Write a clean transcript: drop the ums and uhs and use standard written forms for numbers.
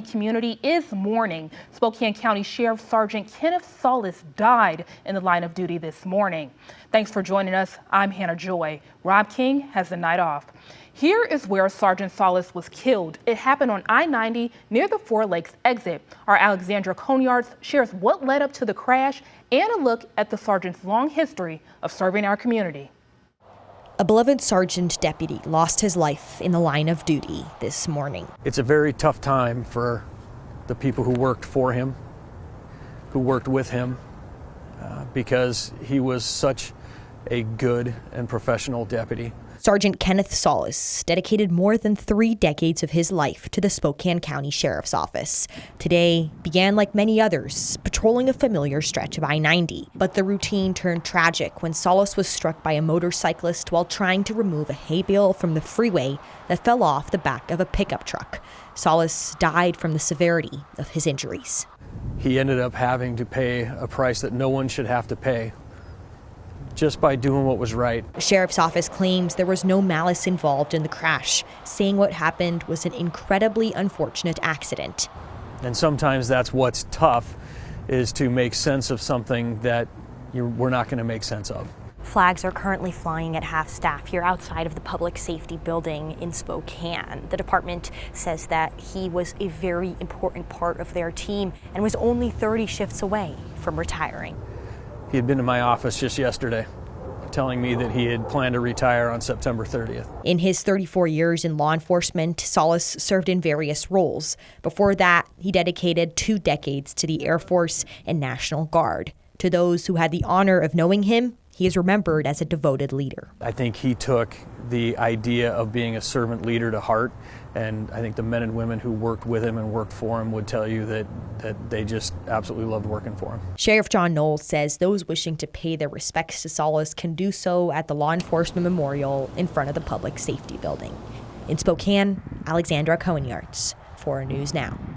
Community is mourning. Spokane County Sheriff Sergeant Kenneth Solis died in the line of duty this morning. Thanks for joining us. I'm Hannah Joy. Rob King has the night off. Here is where Sergeant Solis was killed. It happened on I-90 near the Four Lakes exit. Our Alexandra Conyards shares what led up to the crash and a look at the sergeant's long history of serving our community. A beloved sergeant deputy lost his life in the line of duty this morning. It's a very tough time for the people who worked for him, who worked with him, because he was such a good and professional deputy. Sergeant Kenneth Solis dedicated more than 3 decades of his life to the Spokane County Sheriff's Office. Today began like many others, patrolling a familiar stretch of I-90. But the routine turned tragic when Solis was struck by a motorcyclist while trying to remove a hay bale from the freeway that fell off the back of a pickup truck. Solis died from the severity of his injuries. He ended up having to pay a price that no one should have to pay, just by doing what was right. The sheriff's office claims there was no malice involved in the crash, saying what happened was an incredibly unfortunate accident. And sometimes that's what's tough, is to make sense of something that we're not going to make sense of. Flags are currently flying at half-staff here outside of the public safety building in Spokane. The department says that he was a very important part of their team and was only 30 shifts away from retiring. He had been to my office just yesterday, telling me that he had planned to retire on September 30th. In his 34 years in law enforcement, Solis served in various roles. Before that, he dedicated 2 decades to the Air Force and National Guard. To those who had the honor of knowing him, he is remembered as a devoted leader. I think he took the idea of being a servant leader to heart, and I think the men and women who worked with him and worked for him would tell you that they just absolutely loved working for him. Sheriff John Knowles says those wishing to pay their respects to Solis can do so at the Law Enforcement Memorial in front of the Public Safety Building. In Spokane, Alexandra Conyards, 4 News Now.